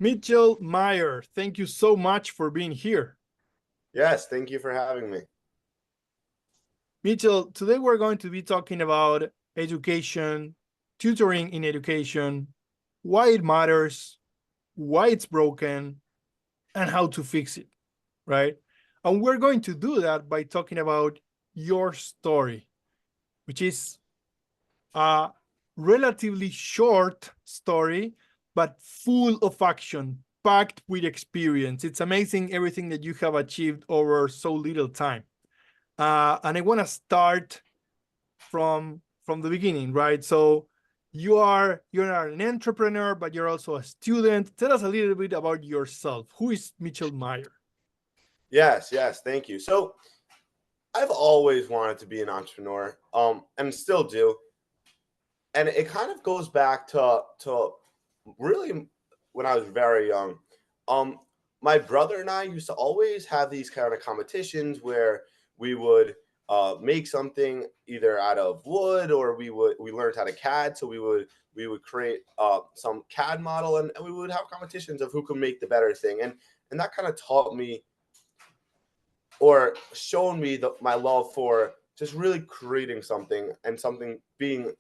Mitchell Meyer, thank you so much for being here. Yes, thank you for having me. Mitchell, today we're going to be talking about education, tutoring in education, why it matters, why it's broken, and how to fix it, right? And we're going to do that by talking about your story, which is a relatively short story, but full of action, packed with experience. It's amazing everything that you have achieved over so little time. And I want to start from the beginning, right? So you're an entrepreneur, but you're also a student. Tell us a little bit about yourself. Who is Mitchell Meyer? Yes, thank you. So I've always wanted to be an entrepreneur, and still do. And it kind of goes back to really when I was very young. Um, my brother and I used to always have these kind of competitions where we would make something either out of wood, or we learned how to CAD, so we would create some CAD model, and we would have competitions of who could make the better thing, and that kind of taught me or shown me my love for just really creating something, and something being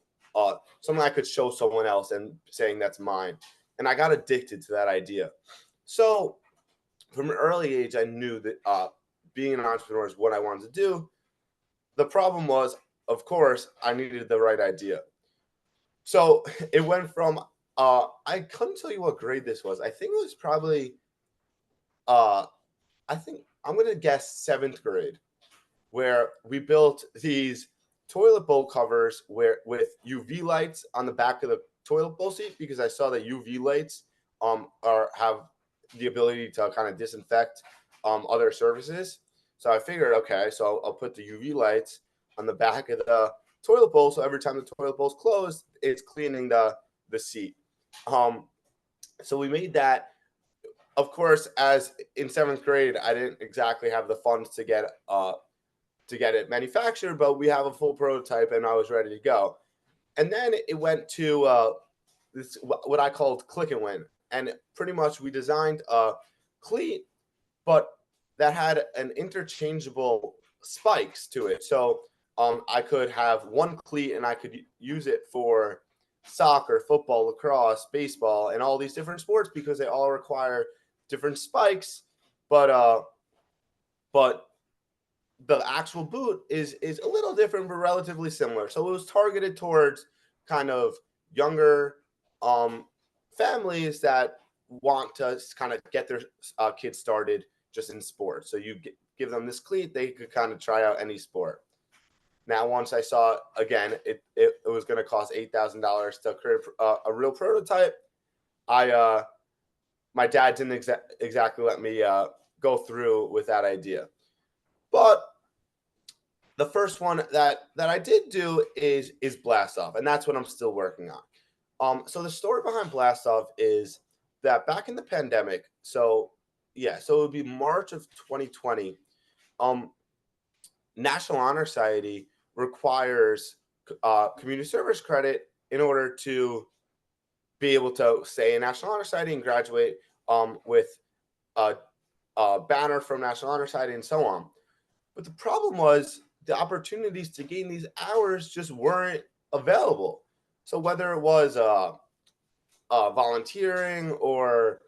something I could show someone else and saying that's mine. And I got addicted to that idea. So from an early age, I knew that being an entrepreneur is what I wanted to do. The problem was, of course, I needed the right idea. So it went from I couldn't tell you what grade this was. I think it was probably uh, I think I'm gonna guess seventh grade, where we built these toilet bowl covers where with UV lights on the back of the toilet bowl seat, because I saw that UV lights are have the ability to kind of disinfect other surfaces. So I figured, okay, so I'll put the UV lights on the back of the toilet bowl, so every time the toilet bowl's closed, it's cleaning the seat. Um, so we made that. Of course, as in seventh grade, I didn't exactly have the funds to get it manufactured, but we have a full prototype, and I was ready to go. And then it went to this what I called click and win, and pretty much we designed a cleat, but that had an interchangeable spikes to it. So I could have one cleat, and I could use it for soccer, football, lacrosse, baseball, and all these different sports, because they all require different spikes. But the actual boot is a little different, but relatively similar. So it was targeted towards kind of younger um, families that want to kind of get their kids started just in sports. So give them this cleat, they could kind of try out any sport. Now, once I saw again, it was going to cost $8,000 to create a real prototype. I My dad didn't exactly let me go through with that idea, but the first one that I did do is Blast Off, and that's what I'm still working on. So the story behind Blast Off is that back in the pandemic, so yeah, so it would be March of 2020. Um, National Honor Society requires community service credit in order to be able to stay in National Honor Society and graduate with a banner from National Honor Society and so on. But the problem was the opportunities to gain these hours just weren't available. So whether it was volunteering or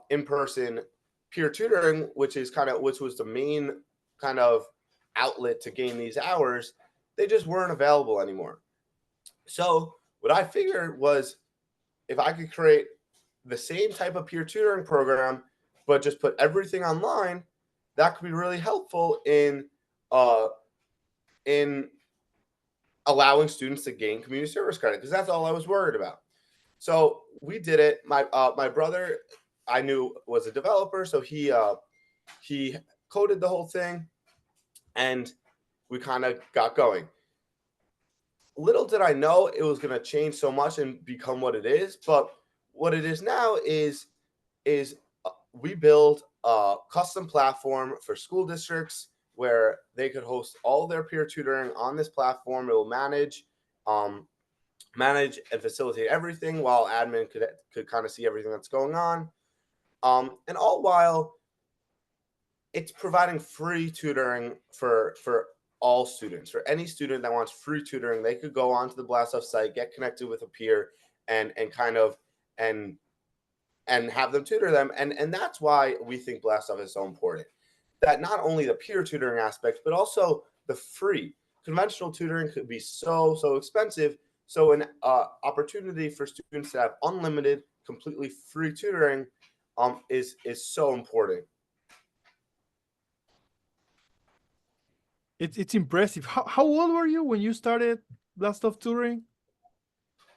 in-person peer tutoring, which was the main kind of outlet to gain these hours, they just weren't available anymore. So what I figured was, if I could create the same type of peer tutoring program, but just put everything online, that could be really helpful uh, in allowing students to gain community service credit, because that's all I was worried about. So we did it. My brother, I knew, was a developer, so he coded the whole thing, and we kind of got going. Little did I know it was going to change so much and become what it is. But what it is now is we build a custom platform for school districts where they could host all their peer tutoring on this platform. It will um, manage and facilitate everything, while admin could kind of see everything that's going on. And all while it's providing free tutoring for all students. For any student that wants free tutoring, they could go onto the Blast Off site, get connected with a peer, and kind of and have them tutor them. And that's why we think Blast Off is so important. That not only the peer tutoring aspect, but also the free. Conventional tutoring could be so expensive. So an opportunity for students to have unlimited, completely free tutoring is so important. It's impressive. How old were you when you started Blast Off Tutoring?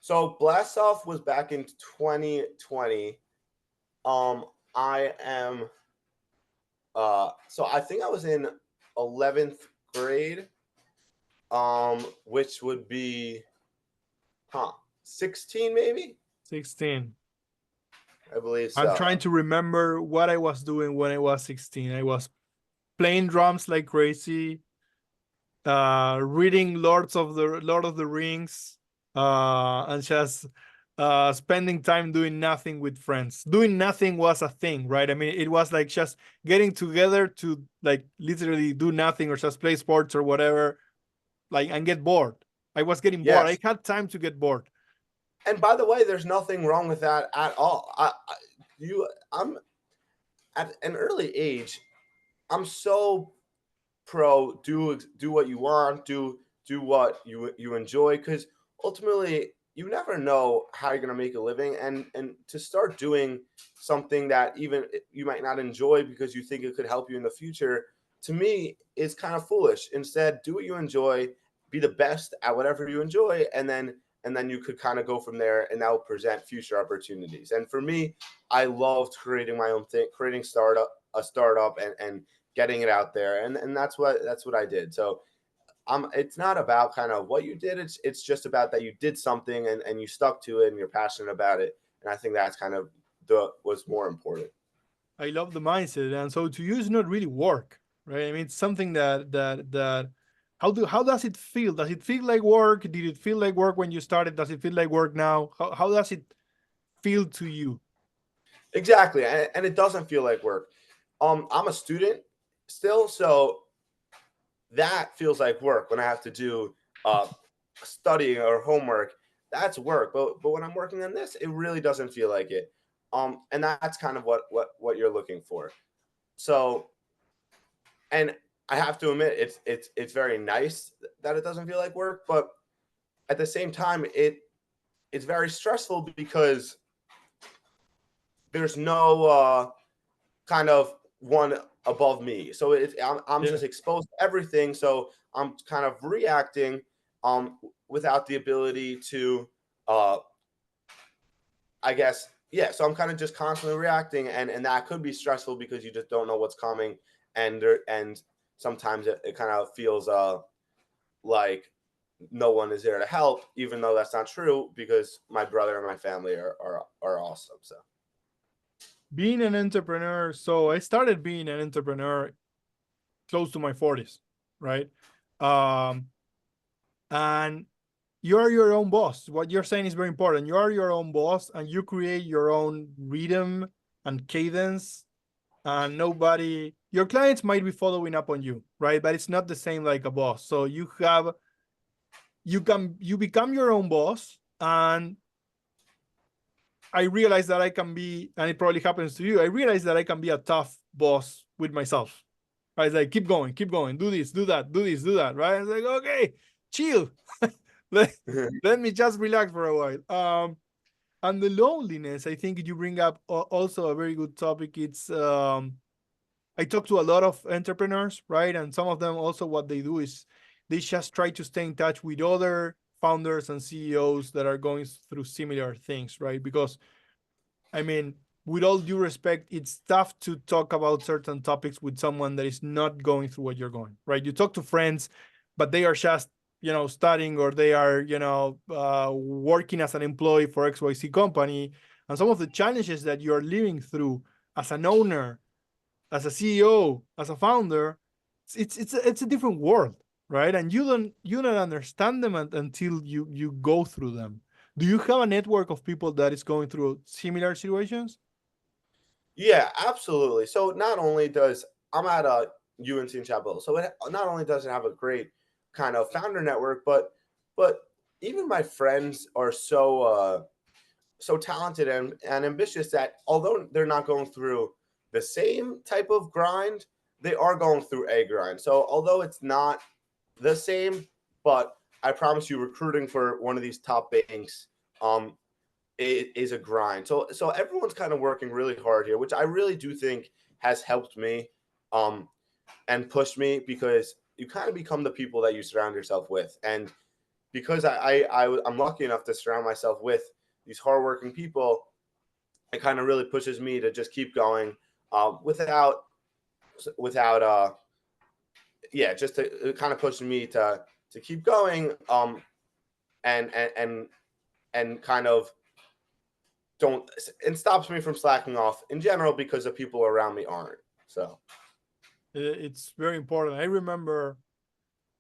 So Blast Off was back in 2020. I am so I think I was in 11th grade, which would be 16 maybe? 16. I believe so. I'm trying to remember what I was doing when I was 16. I was playing drums like crazy, reading Lord of the Rings, and just spending time doing nothing with friends. Doing nothing was a thing, right? I mean, it was like just getting together to like literally do nothing or just play sports or whatever, like, and get bored. I was getting bored. I had time to get bored. And by the way, there's nothing wrong with that at all. I'm at an early age. I'm so pro do what you want, do what you enjoy, because ultimately you never know how you're going to make a living, and to start doing something that even you might not enjoy because you think it could help you in the future, to me is kind of foolish. Instead, do what you enjoy, be the best at whatever you enjoy, and then you could kind of go from there, and that will present future opportunities. And for me, I loved creating my own thing, creating a startup and getting it out there, and that's what I did. So it's not about kind of what you did, it's just about that you did something and you stuck to it and you're passionate about it, and I think that's kind of what's more important. I love the mindset, and so to you it's not really work, right? I mean, it's something that how does it feel? Does it feel like work? Did it feel like work when you started? Does it feel like work now? How does it feel to you? Exactly, and it doesn't feel like work. I'm a student still, so that feels like work when I have to do studying or homework. That's work. But when I'm working on this, it really doesn't feel like it. And that's kind of what you're looking for. So, and I have to admit, it's very nice that it doesn't feel like work, but at the same time, it's very stressful because there's no kind of one above me. So I'm just exposed to everything. So I'm kind of reacting without the ability to I guess, yeah. So I'm kind of just constantly reacting, and that could be stressful because you just don't know what's coming, and sometimes it kind of feels like no one is there to help, even though that's not true, because my brother and my family are awesome. So Being an entrepreneur, so I started being an entrepreneur close to my 40s, right? And you're your own boss. What you're saying is very important. You are your own boss, and you create your own rhythm and cadence, and nobody, your clients might be following up on you, right? But it's not the same like a boss. So you become your own boss, and I realize that I can be, and it probably happens to you, I realize that I can be a tough boss with myself. Right? It's like, keep going, do this, do that, do this, do that, right? It's like, okay, chill. let me just relax for a while. And the loneliness, I think you bring up also a very good topic. It's I talk to a lot of entrepreneurs, right? And some of them also, what they do is they just try to stay in touch with other founders and CEOs that are going through similar things, right? Because, I mean, with all due respect, it's tough to talk about certain topics with someone that is not going through what you're going, right? You talk to friends, but they are just, studying, or they are, working as an employee for XYZ company. And some of the challenges that you're living through as an owner, as a CEO, as a founder, it's a different world, right? And you don't understand them until you go through them. Do you have a network of people that is going through similar situations? Yeah, absolutely. So not only does I'm at a UNC in Chapel Hill, so it not only does it have a great kind of founder network, but even my friends are so talented and ambitious that although they're not going through the same type of grind, they are going through a grind. So although it's not the same, but I promise you, recruiting for one of these top banks, um, it is a grind. So everyone's kind of working really hard here, which I really do think has helped me, um, and pushed me because you kind of become the people that you surround yourself with, and because I'm lucky enough to surround myself with these hardworking people, it kind of really pushes me to just keep going, without yeah, just to it kind of pushes me to keep going, and and and and kind of don't and stops me from slacking off in general because the people around me aren't. So It's very important. I remember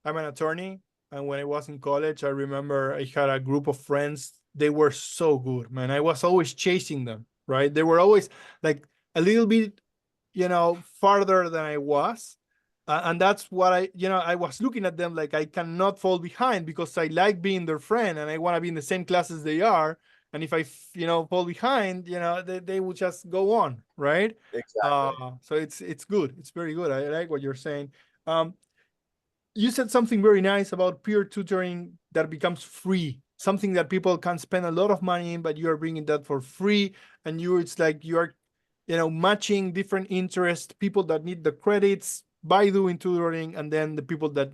I'm an attorney, and when I was in college, I remember I had a group of friends. They were so good, man. I was always chasing them, right? They were always like a little bit, farther than I was. And that's what I was looking at them like I cannot fall behind because I like being their friend and I want to be in the same class as they are. And if I, fall behind, they will just go on, right? exactly. So it's good. It's very good. I like what you're saying. Um, you said something very nice about peer tutoring that becomes free, something that people can spend a lot of money in, but you are bringing that for free. And it's like you are, matching different interests, people that need the credits by doing tutoring, and then the people that,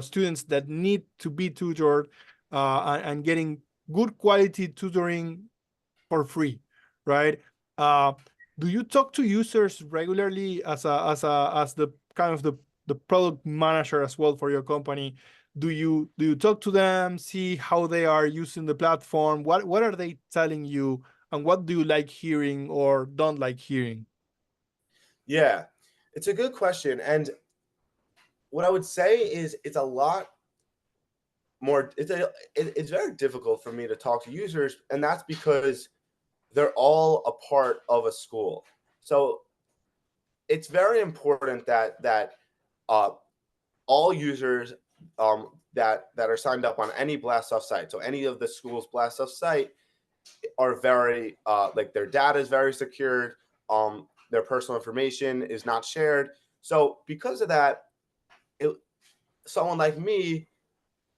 students that need to be tutored, and getting good quality tutoring for free, right? Uh, do you talk to users regularly as the kind of the product manager as well for your company? Do you talk to them, see how they are using the platform? What are they telling you, and what do you like hearing or don't like hearing? Yeah, it's a good question, and what I would say is it's a lot more. It's very difficult for me to talk to users, and that's because they're all a part of a school. So it's very important that uh, all users, that are signed up on any Blast Off site, so any of the school's Blast Off site, are very like their data is very secured. Their personal information is not shared. So because of that, it, someone like me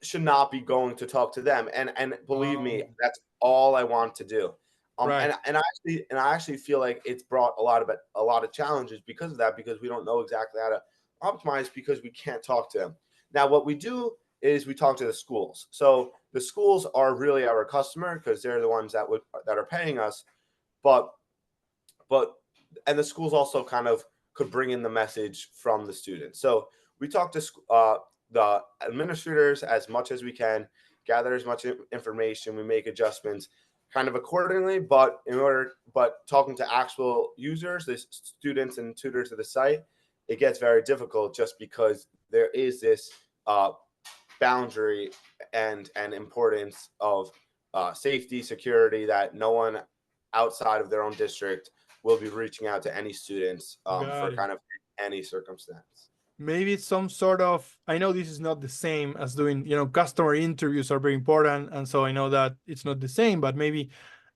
should not be going to talk to them. And believe me, Oh, that's all I want to do. right. And I actually feel like it's brought a lot of challenges because of that, because we don't know exactly how to optimize because we can't talk to them. Now, what we do is we talk to the schools. So the schools are really our customer because they're the ones that are paying us. But but and the schools also kind of could bring in the message from the students. So we talk to the administrators as much as we can, gather as much information, we make adjustments kind of accordingly. But talking to actual users, the students and tutors of the site, it gets very difficult just because there is this boundary and importance of safety, security, that no one outside of their own district will be reaching out to any students, Got for it. kind of any circumstance. Maybe it's some sort of, I know this is not the same as doing, customer interviews are very important, and so I know that it's not the same, but maybe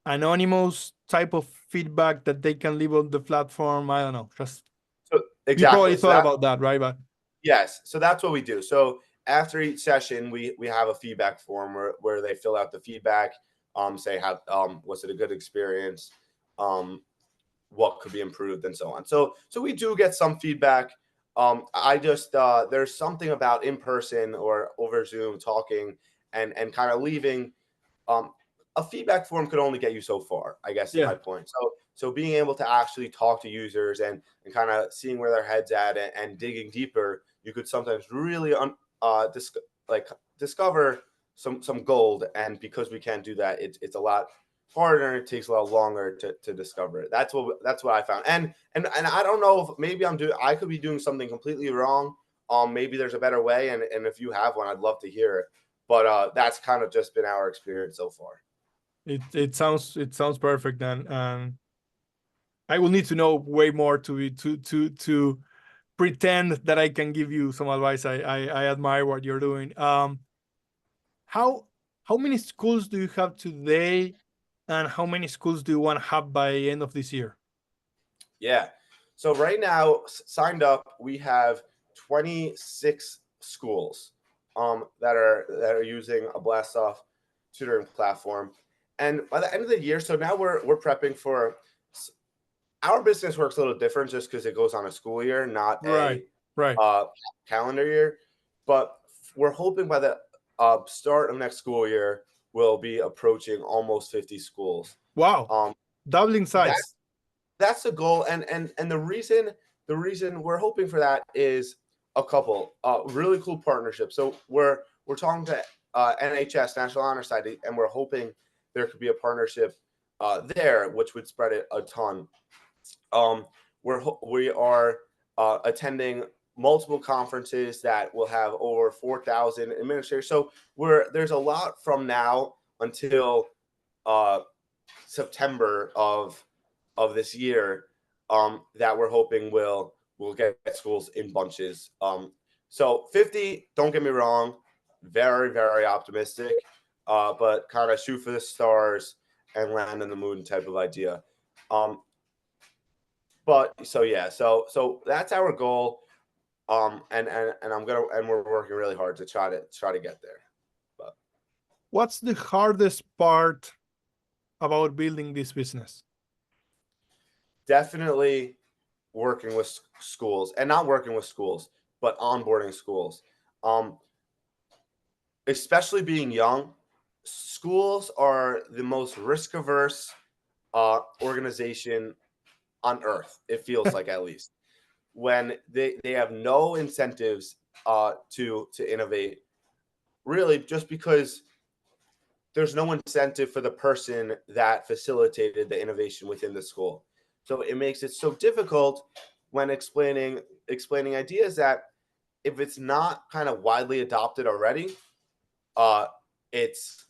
anonymous type of feedback that they can leave on the platform. I don't know. Just So you probably exactly. So thought that about that, right? But yes. So that's what we do. So after each session, we have a feedback form where they fill out the feedback, say how was it a good experience, um, what could be improved, and so on. So we do get some feedback. I just there's something about in person or over Zoom talking and kind of leaving. um, a feedback form could only get you so far, I guess, is yeah, my point. So being able to actually talk to users and kind of seeing where their heads at and digging deeper, you could sometimes really like discover some gold. And because we can't do that, it's a lot harder and it takes a lot longer to discover it. That's what I found. And I don't know if maybe I could be doing something completely wrong. Maybe there's a better way, and if you have one, I'd love to hear it. But that's kind of just been our experience so far. it sounds perfect, and I will need to know way more to pretend that I can give you some advice. I admire what you're doing. How how many schools do you have today, and how many schools do you want to have by end of this year? Yeah. So right now, signed up, we have 26 schools that are using a Blast Off Tutoring platform. And by the end of the year, so now we're prepping for our business works a little different just because it goes on a school year, not Right, a right. calendar year. But we're hoping by the start of next school year, we'll be approaching almost 50 schools. Wow, Um, doubling that size. that's the goal, and the reason we're hoping for that is a couple really cool partnerships. So we're talking to NHS, National Honor Society, and we're hoping there could be a partnership there, which would spread it a ton. Um, we are attending multiple conferences that will have over 4,000 administrators. So there's a lot from now until uh, September of this year that we're hoping will get schools in bunches. So 50, don't get me wrong, very very optimistic, but kind of shoot for the stars and land in the moon type of idea. Um, but so yeah, so that's our goal. And we're working really hard to try to get there. But What's the hardest part about building this business? definitely working with schools, and not working with schools, but onboarding schools. Um, Especially being young, schools are the most risk averse organization on earth. It feels like, at least, when they have no incentives to innovate, really, just because there's no incentive for the person that facilitated the innovation within the school. So it makes it so difficult when explaining ideas that, if it's not kind of widely adopted already, uh, it's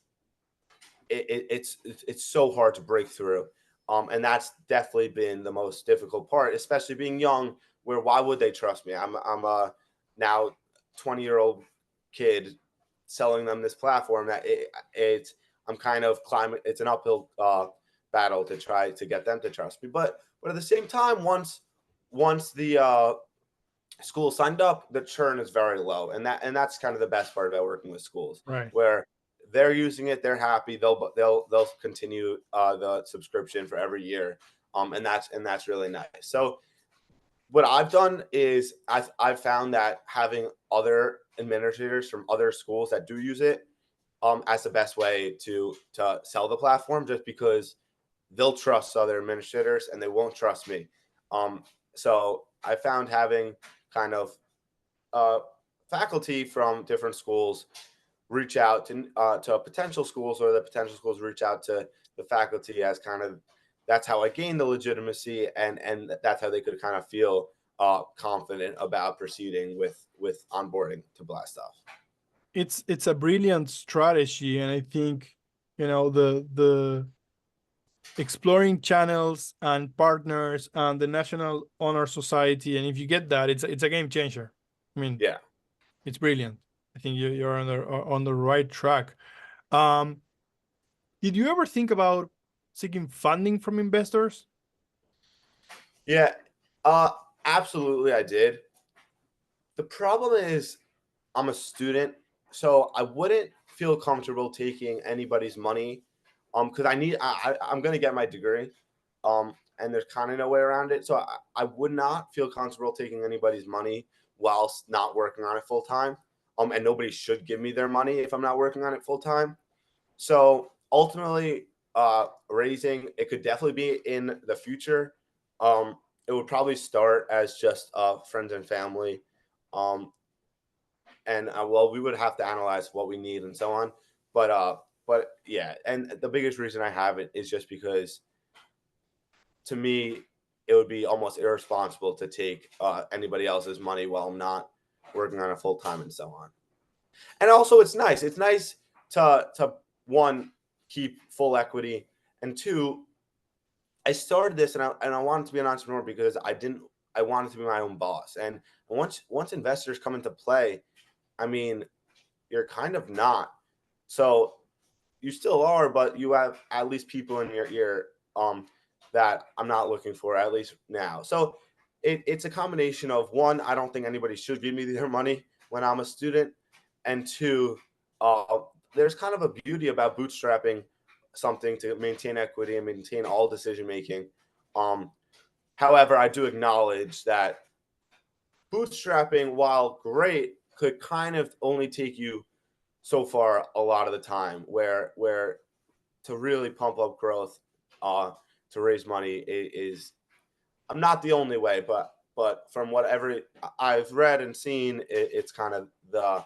it's so hard to break through. And that's definitely been the most difficult part, especially being young. Where why would they trust me? I'm a now 20-year-old kid selling them this platform that it's I'm kind of climbing. It's an uphill battle to try to get them to trust me. But at the same time, once the school signed up, the churn is very low, and that's kind of the best part about working with schools, Right. where they're using it, they're happy, they'll continue the subscription for every year, and that's really nice. So what I've done is I've found that having other administrators from other schools that do use it as the best way to sell the platform, just because they'll trust other administrators and they won't trust me. So I found having kind of uh, faculty from different schools reach out to potential schools, or the potential schools reach out to the faculty, as kind of that's how I gained the legitimacy, and that's how they could kind of feel confident about proceeding with onboarding to Blast Off. It's a brilliant strategy, and I think the exploring channels and partners and the National Honor Society, and if you get that, it's a game changer. I mean, Yeah. it's brilliant. I think you're on the right track. Um, did you ever think about seeking funding from investors? Yeah. Uh, Absolutely, I did. The problem is, I'm a student, so I wouldn't feel comfortable taking anybody's money, because I'm gonna get my degree, and there's kind of no way around it. So I would not feel comfortable taking anybody's money whilst not working on it full time, and nobody should give me their money if I'm not working on it full time. So ultimately, raising it could definitely be in the future. It would probably start as just friends and family. Um, and well, we would have to analyze what we need and so on. But yeah, and the biggest reason I have it is just because, to me, it would be almost irresponsible to take anybody else's money while I'm not working on it full time and so on. And also, it's nice to one, keep full equity, and two, I started this and I wanted to be an entrepreneur because I wanted to be my own boss. And once investors come into play, I mean, you're kind of not. So you still are, but you have at least people in your ear that I'm not looking for, at least now. So it's a combination of, one, I don't think anybody should give me their money when I'm a student, and two, there's kind of a beauty about bootstrapping something to maintain equity and maintain all decision making. Um, However, I do acknowledge that bootstrapping, while great, could kind of only take you so far a lot of the time, where to really pump up growth, to raise money is, I'm not the only way, but from whatever I've read and seen, it's kind of the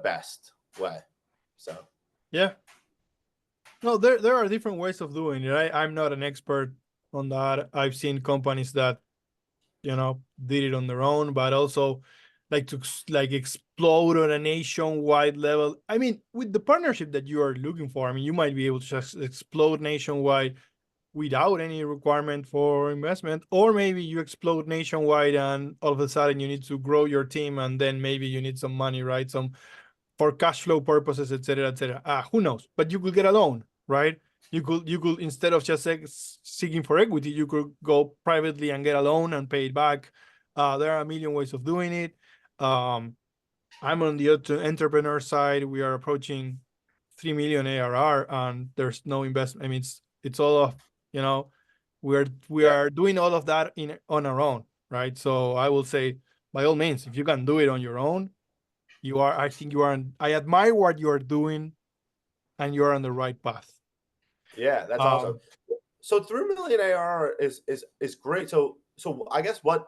best way. So Yeah. No, there are different ways of doing it. I'm not an expert on that. I've seen companies that, did it on their own, but also like to like explode on a nationwide level. I mean, with the partnership that you are looking for, I mean, you might be able to just explode nationwide without any requirement for investment, or maybe you explode nationwide and all of a sudden you need to grow your team and then maybe you need some money, right? Some for cash flow purposes, etc., etc. Who knows? But you could get a loan, right? You could instead of just seeking for equity, you could go privately and get a loan and pay it back. There are a million ways of doing it. I'm on the entrepreneur side. We are approaching 3 million ARR, and there's no investment. I mean, it's all of, you know, we yeah, are doing all of that on our own, right? So I will say, by all means, if you can do it on your own, I think you are. I admire what you are doing, and you are on the right path. yeah, that's awesome. Um, So 3 million ARR is great. So I guess what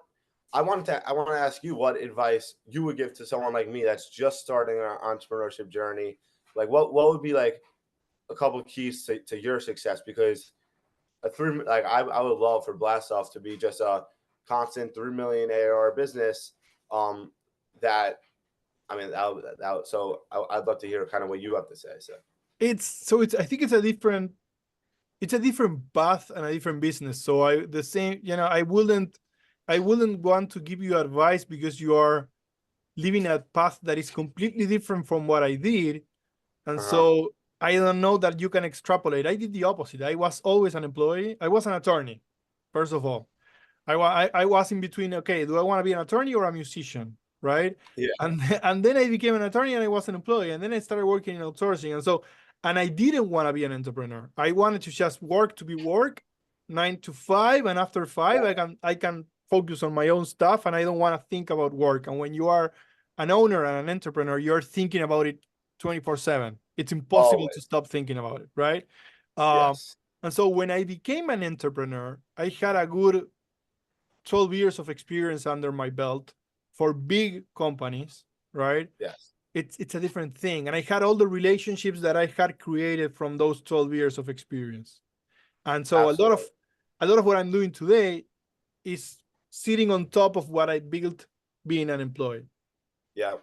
I want to ask you, what advice you would give to someone like me that's just starting an entrepreneurship journey. Like what would be like a couple of keys to your success? Because I would love for Blast Off to be just a constant 3 million ARR business. That I mean so I'd love to hear kind of what you have to say. So it's I think it's a different path and a different business. So the same, I wouldn't want to give you advice because you are living a path that is completely different from what I did. And uh-huh. so I don't know that you can extrapolate. I did the opposite. I was always an employee. I was an attorney, first of all. I was in between. Okay, do I want to be an attorney or a musician, right? Yeah. And then I became an attorney and I was an employee, and then I started working in outsourcing. And I didn't want to be an entrepreneur. I wanted to just work to be work, 9 to 5, and after 5, I can focus on my own stuff, and I don't want to think about work. And when you are an owner and an entrepreneur, you're thinking about it 24/7. It's impossible to Always. stop thinking about it, right? Um, Yes. and so when I became an entrepreneur, I had a good 12 years of experience under my belt for big companies, right? Yes. It's a different thing. And I had all the relationships that I had created from those 12 years of experience. And so Absolutely. a lot of what I'm doing today is sitting on top of what I built being an employee. Yeah.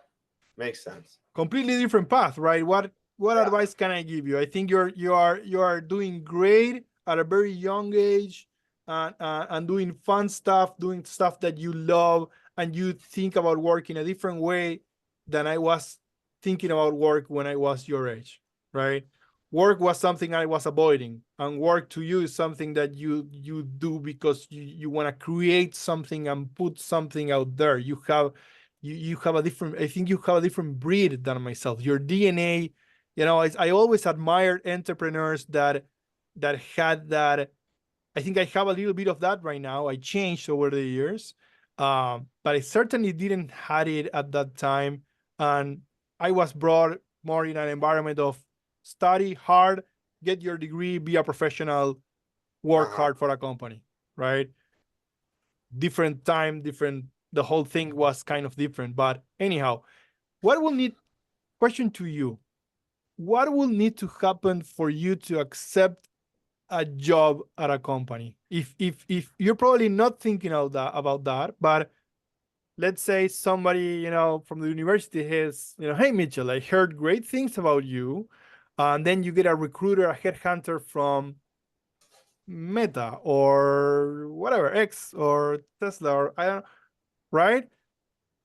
Makes sense. Completely different path, right? What Yeah. advice can I give you? I think you are doing great at a very young age, and doing fun stuff, doing stuff that you love, and you think about work in a different way than I was thinking about work when I was your age, right? Work was something I was avoiding, and work to you is something that you do because you want to create something and put something out there. You have a different, I think you have a different breed than myself. Your DNA, I always admired entrepreneurs that had that. I think I have a little bit of that right now. I changed over the years, but I certainly didn't had it at that time. And I was brought more in an environment of study hard, get your degree, be a professional, work Uh-huh. hard for a company, right? Different time, different. The whole thing was kind of different. But anyhow, what will need question to you? What will need to happen for you to accept a job at a company? If you're probably not thinking about that, but let's say somebody from the university has, hey Mitchell, I heard great things about you, and then you get a recruiter, a headhunter from Meta or whatever, X or Tesla or I don't, right?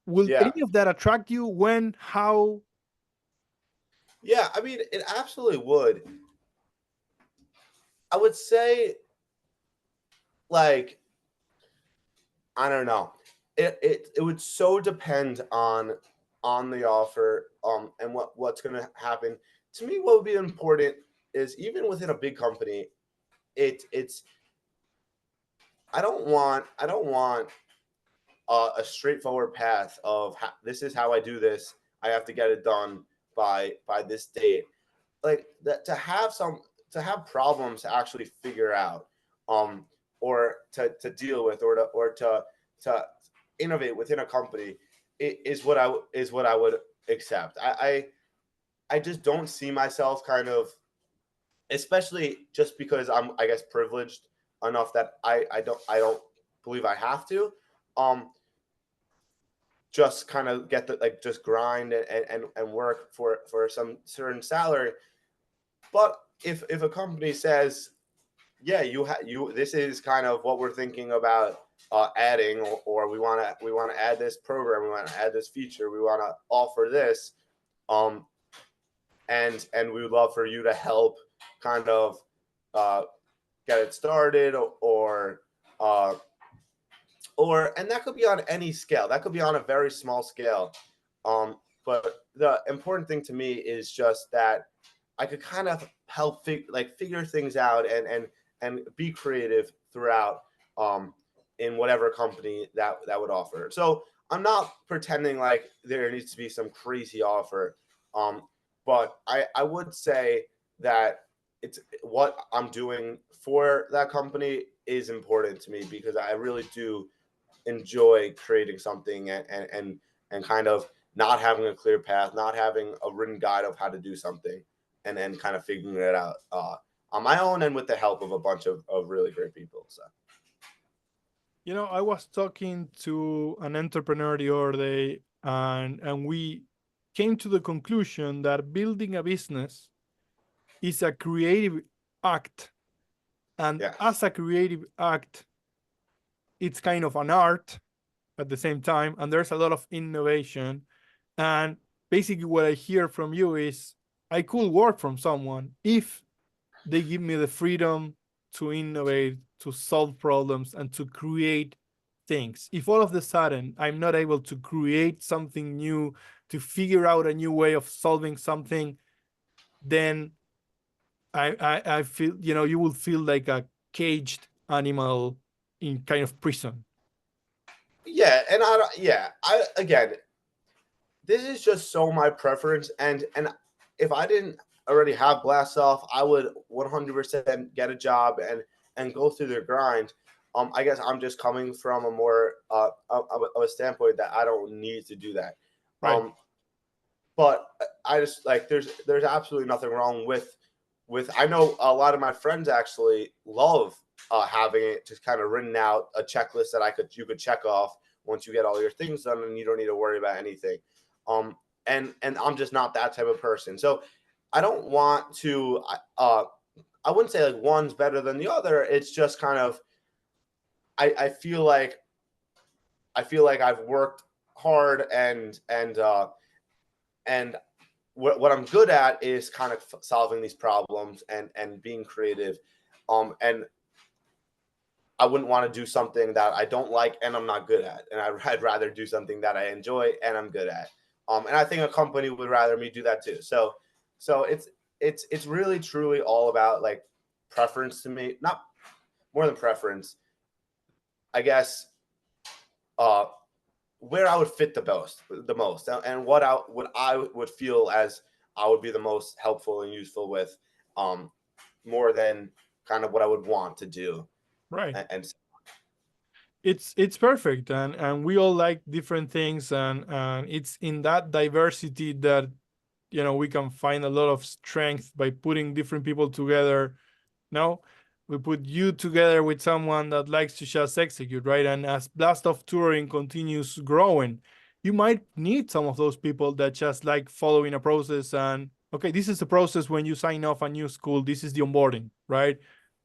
Will Yeah. any of that attract you? When? How? Yeah, I mean, it absolutely would. I would say, like, I don't know. It would so depend on the offer, and what's going to happen. To me, what would be important is, even within a big company, it's I don't want a straightforward path of this is how I do this. I have to get it done by this date. Like that, to have problems to actually figure out, um, or to deal with, or to innovate within a company, is what I would accept. I just don't see myself kind of, especially just because I'm, I guess, privileged enough that I don't believe I have to. Um, just kind of get the, like, just grind and work for some certain salary. But if a company says, yeah, you this is kind of what we're thinking about adding, or we want to add this program, we want to add this feature, we want to offer this, um and we would love for you to help kind of uh get it started, uh and that could be on any scale. That could be on a very small scale. But the important thing to me is just that I could kind of help figure things out, and be creative throughout, in whatever company that would offer. So I'm not pretending like there needs to be some crazy offer. But I would say that it's what I'm doing for that company is important to me, because I really do enjoy creating something, and kind of not having a clear path, not having a written guide of how to do something, and then kind of figuring it out on my own, and with the help of a bunch of really great people. So I was talking to an entrepreneur the other day, and we came to the conclusion that building a business is a creative act. And yes, as a creative act, it's kind of an art at the same time, and there's a lot of innovation. And basically, what I hear from you is I could work from someone if they give me the freedom to innovate, to solve problems, and to create things. If all of a sudden I'm not able to create something new, to figure out a new way of solving something, then I feel, you will feel like a caged animal in kind of prison. yeah, and I again, this is just so my preference, and if I didn't already have Blast Off, I would 100% get a job and go through their grind. I guess I'm just coming from a more of a standpoint that I don't need to do that. Right. Um, but I just, like, there's absolutely nothing wrong with. I know a lot of my friends actually love having it just kind of written out, a checklist that you could check off once you get all your things done, and you don't need to worry about anything. Um, and I'm just not that type of person. So I don't want to. I wouldn't say like one's better than the other. It's just kind of, I feel like I've worked hard, and what I'm good at is kind of solving these problems and being creative. And I wouldn't want to do something that I don't like and I'm not good at. And I'd rather do something that I enjoy and I'm good at. And I think a company would rather me do that too. So it's really truly all about, like, preference to me, not more than preference, I guess. Uh, where I would fit the most, and what I would feel as I would be the most helpful and useful with, um, more than kind of what I would want to do. Right. And It's perfect, and we all like different things, and it's in that diversity that we can find a lot of strength by putting different people together. No, we put you together with someone that likes to just execute, right? And as Blast Off Tutoring continues growing, you might need some of those people that just like following a process. And okay, this is the process when you sign off a new school. This is the onboarding, right?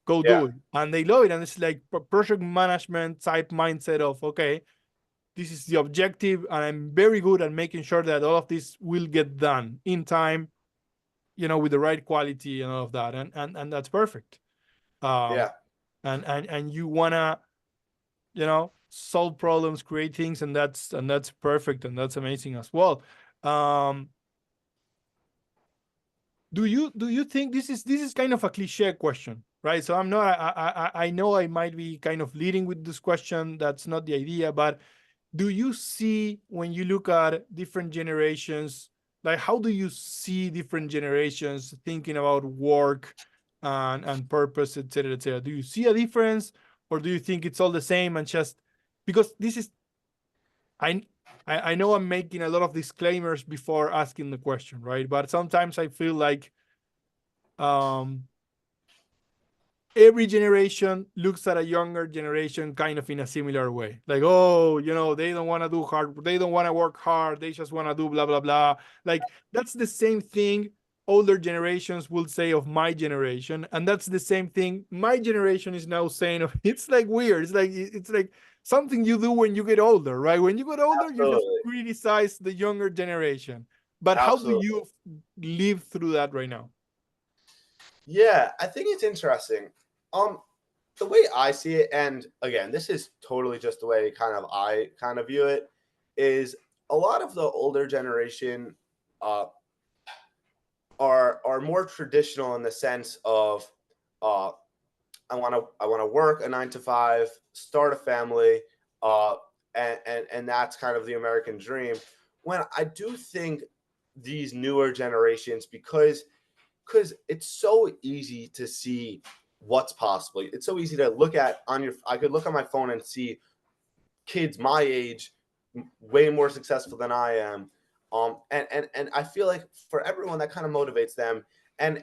go do it. And they love it. And it's like project management type mindset of, okay, this is the objective, and I'm very good at making sure that all of this will get done in time, with the right quality and all of that. And that's perfect. Yeah. And you wanna, solve problems, create things, and that's perfect, and that's amazing as well. Do you think this is kind of a cliche question, right? So I'm not I know I might be kind of leading with this question. That's not the idea, but do you see, when you look at different generations, like how do you see different generations thinking about work and purpose, et cetera, et cetera? Do you see a difference, or do you think it's all the same, and just because this is I know I'm making a lot of disclaimers before asking the question, right? But sometimes I feel like um every generation looks at a younger generation kind of in a similar way. Like, oh, they don't want to do hard, they don't want to work hard, they just want to do blah, blah, blah. Like, that's the same thing older generations will say of my generation. And that's the same thing my generation is now saying of it's like weird. It's like something you do when you get older, right? When you get older, you just Absolutely. criticize the younger generation. But how do Absolutely. you live through that right now? Yeah, I think it's interesting. The way I see it, and again, this is totally just the way I kind of view it, is a lot of the older generation uh, are more traditional in the sense of uh, I want to work a 9 to 5, start a family, uh, and that's kind of the American dream. When I do think these newer generations, because it's so easy to see what's possible. It's so easy to look at on your. I could look on my phone and see kids my age way more successful than I am. And I feel like for everyone that kind of motivates them, and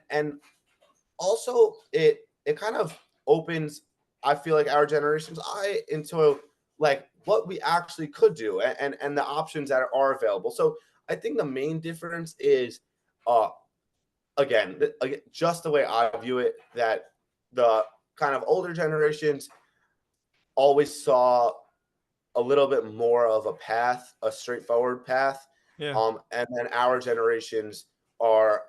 also it kind of opens, I feel like, our generation's eye into like what we actually could do, and the options that are available. So I think the main difference is uh again, just the way I view it, that the kind of older generations always saw a little bit more of a path, a straightforward path. Yeah. And then our generations are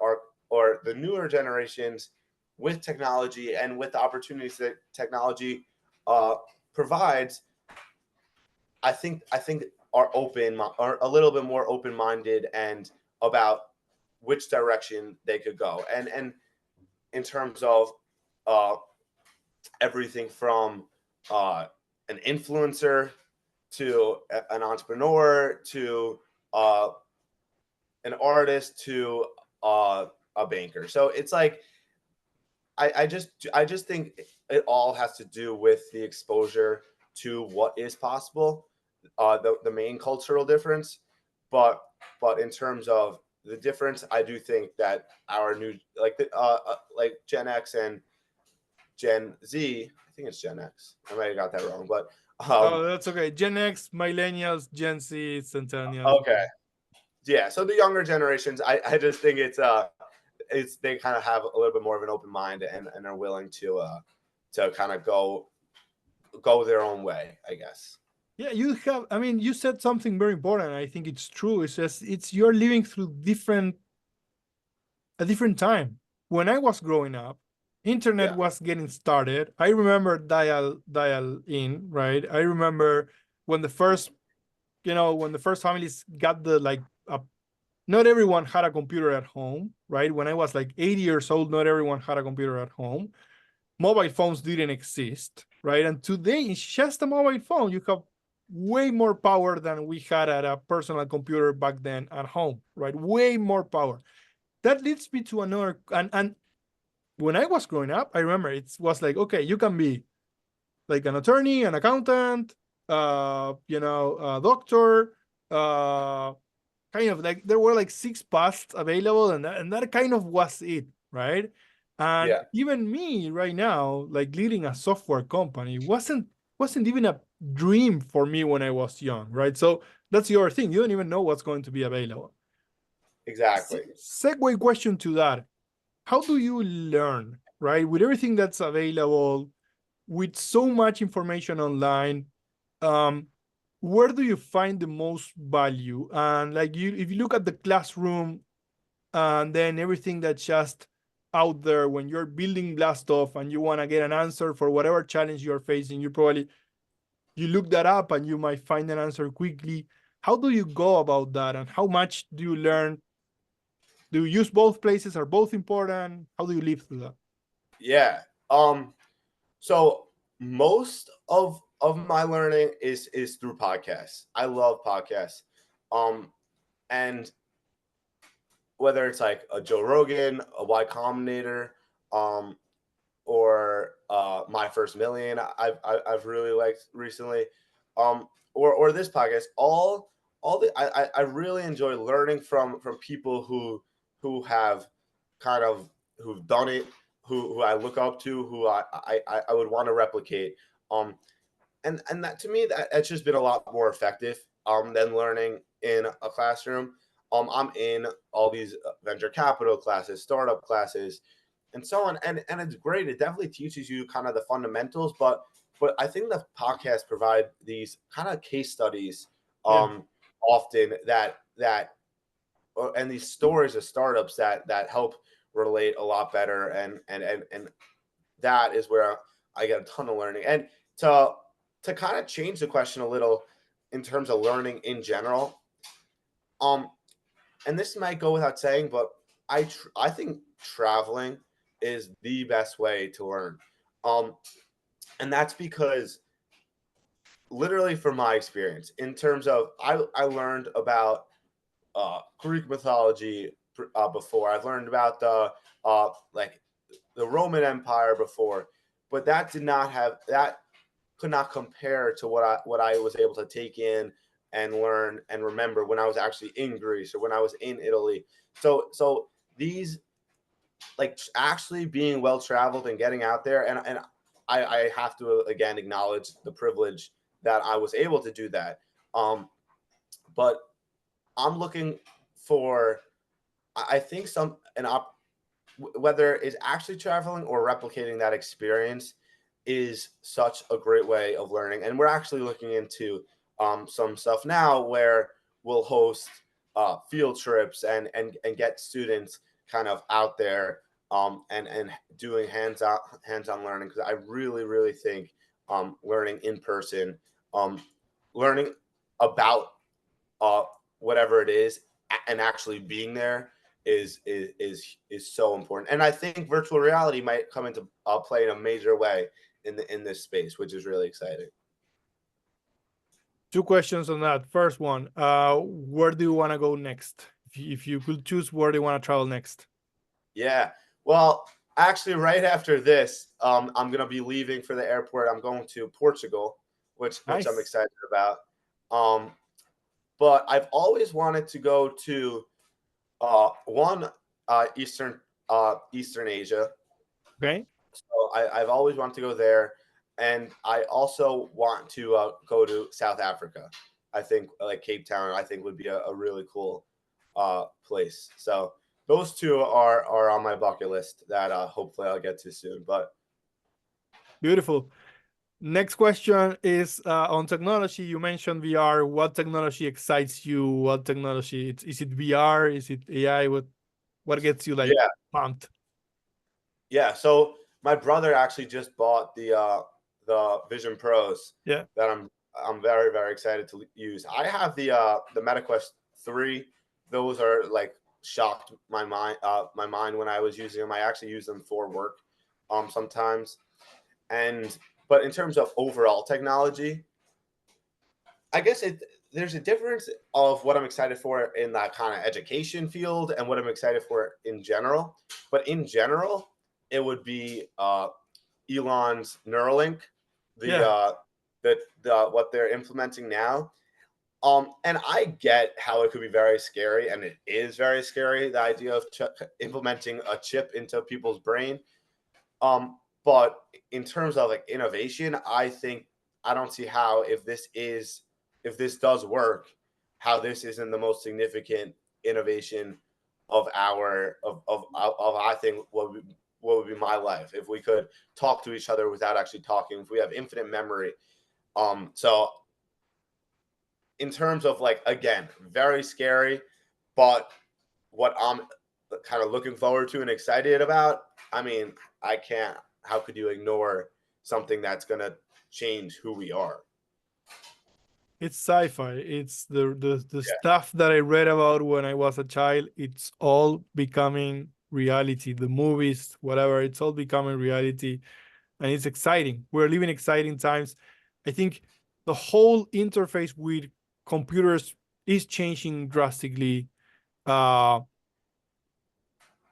or the newer generations, with technology and with the opportunities that technology uh, provides, I think are a little bit more open minded and about which direction they could go, and in terms of uh, everything from uh, an influencer to an entrepreneur to uh, an artist to a banker. So it's like I just think it all has to do with the exposure to what is possible, the main cultural difference. But in terms of the difference, I do think that our new like Gen X and Gen Z, I think it's Gen X. I might have got that wrong, but Oh, that's okay. Gen X, millennials, Gen Z, centennials. okay, yeah. So the younger generations, I just think it's they kind of have a little bit more of an open mind, and are willing to kind of go their own way, I guess. Yeah, you said something very important. I think it's true. It's just you're living through a different time. When I was growing up, internet Yeah, was getting started. I remember dial in, right? I remember when the first families got not everyone had a computer at home, right? When I was like 80 years old, not everyone had a computer at home. Mobile phones didn't exist, right? And today, it's just a mobile phone. You have way more power than we had at a personal computer back then at home, right? Way more power. That leads me to another. And when I was growing up, I remember it was like, okay, you can be like an attorney, an accountant, a doctor, kind of like there were like 6 paths available, and that kind of was it, right? And yeah, even me right now, like leading a software company, wasn't even a dream for me when I was young, right? So that's your thing. You don't even know what's going to be available. exactly. Segue question to that. How do you learn? right? With everything that's available, with so much information online, where do you find the most value? And like if you look at the classroom and then everything that's just out there when you're building Blast Off and you want to get an answer for whatever challenge you're facing, you look that up and you might find an answer quickly. How do you go about that, and how much do you learn? Do you use both places? Are both important? How do you live through that? Yeah. So most of my learning is through podcasts. I love podcasts. And whether it's like a Joe Rogan, a Y Combinator, um, or My First Million, I've really liked recently, or this podcast. I really enjoy learning from people who have kind of who've done it, who I look up to, who I would want to replicate. Um, and that to me that's just been a lot more effective than learning in a classroom. I'm in all these venture capital classes, startup classes, and so on, and it's great. It definitely teaches you kind of the fundamentals, but I think the podcasts provide these kind of case studies Yeah. often that and these stories of startups that help relate a lot better, and that is where I get a ton of learning. And to kind of change the question a little in terms of learning in general, um, and this might go without saying, but I think traveling is the best way to learn, um, and that's because literally from my experience, in terms of I learned about Greek mythology before. I've learned about the like the Roman Empire before, but that could not compare to what I was able to take in and learn and remember when I was actually in Greece or when I was in Italy. So these like actually being well traveled and getting out there, and I have to again acknowledge the privilege that I was able to do that. But I'm looking for I think whether it's actually traveling or replicating that experience is such a great way of learning. And we're actually looking into some stuff now where we'll host field trips and get students kind of out there and doing hands-on learning, because I really think learning in person, um, learning about uh, whatever it is and actually being there is so important. And I think virtual reality might come into play in a major way in this space, which is really exciting. Two questions on that. First one, where do you want to go next? If you could choose, where do you want to travel next? Yeah. Well, actually, right after this, I'm gonna be leaving for the airport. I'm going to Portugal, which I'm Nice. excited about. Um, but I've always wanted to go to one Eastern Asia. Okay. So I've always wanted to go there, and I also want to go to South Africa. I think like Cape Town, I think would be a really cool place. So those two are on my bucket list that hopefully I'll get to soon. But Beautiful. Next question is on technology. You mentioned VR. What technology excites you? What technology? Is it VR? Is it AI? What gets you like yeah, pumped? yeah. So my brother actually just bought the Vision Pros Yeah. that I'm very excited to use. I have the MetaQuest 3. Those are like shocked my mind when I was using them. I actually use them for work sometimes. And but in terms of overall technology, I guess there's a difference of what I'm excited for in that kind of education field and what I'm excited for in general. But in general, it would be Elon's Neuralink, the Yeah. uh, the what they're implementing now. And I get how it could be very scary, and it is very scary, the idea of implementing a chip into people's brain. But in terms of like innovation, I think I don't see how if this does work, how this isn't the most significant innovation of I think would be my life if we could talk to each other without actually talking, if we have infinite memory. So in terms of like, again, very scary, but what I'm kind of looking forward to and excited about, I mean, I can't, how could you ignore something that's going to change who we are? It's sci-fi. It's the Yeah. stuff that I read about when I was a child. It's all becoming reality. The movies, whatever, it's all becoming reality, and it's exciting. We're living exciting times. I think the whole interface with computers is changing drastically. Uh,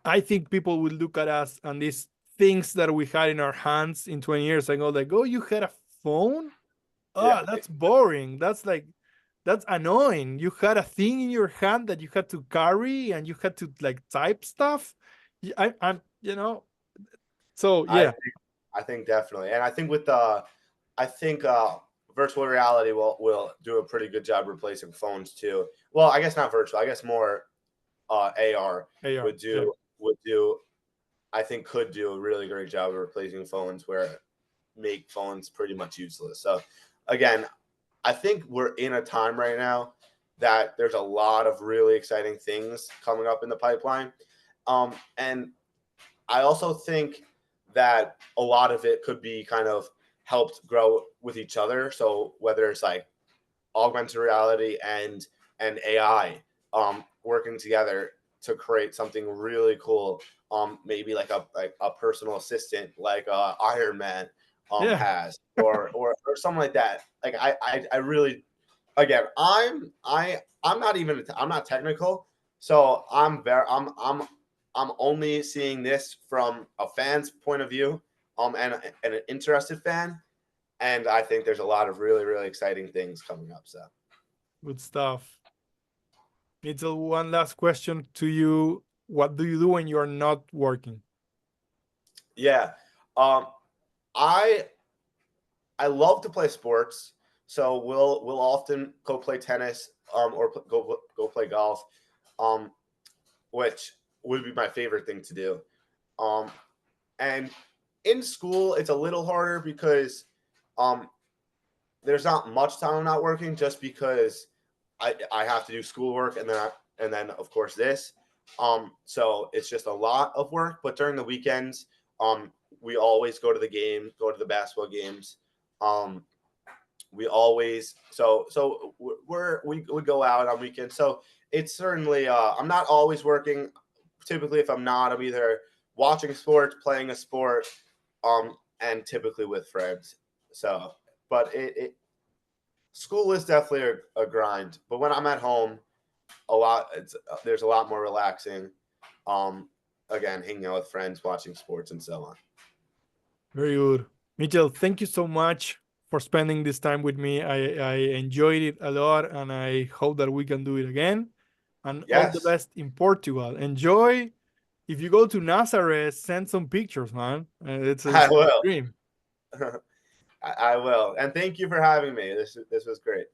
I think people will look at us and these things that we had in our hands in 20 years and go like, "Oh, you had a phone? Yeah. Oh, that's boring. That's annoying. You had a thing in your hand that you had to carry and you had to like type stuff." I'm, so I yeah, I think definitely. And I think with I think virtual reality will do a pretty good job replacing phones too. Well, I guess not virtual. I guess more AR AR, would yeah, do I think could do a really great job of replacing phones where make phones pretty much useless. So again, I think we're in a time right now that there's a lot of really exciting things coming up in the pipeline. And I also think that a lot of it could be kind of helped grow with each other. So whether it's like augmented reality and AI working together to create something really cool, maybe like a personal assistant like Iron Man yeah, has, or something like that. Like I really, again, I'm not even, I'm not technical, so I'm only seeing this from a fan's point of view, and an interested fan, and I think there's a lot of really really exciting things coming up. So good stuff. Mitchell, one last question to you. What do you do when you're not working? yeah, um, I I love to play sports, so we'll often go play tennis, or go play golf, um, which would be my favorite thing to do. Um, and in school, it's a little harder because um, there's not much time I'm not working, just because I have to do schoolwork and then of course this. So it's just a lot of work. But during the weekends, we always go to the game, go to the basketball games. Um, we always we go out on weekends. So it's certainly I'm not always working. Typically, if I'm not, I'm either watching sports, playing a sport, and typically with friends. So, but it school is definitely a grind. But when I'm at home, there's a lot more relaxing. Um, Again, hanging out with friends, watching sports, and so on. Very good. Mitchell, thank you so much for spending this time with me. I enjoyed it a lot and I hope that we can do it again. And all the Yes, best in Portugal. Enjoy. If you go to Nazareth, send some pictures, man. It's I a will. dream. I will. And thank you for having me. This was great.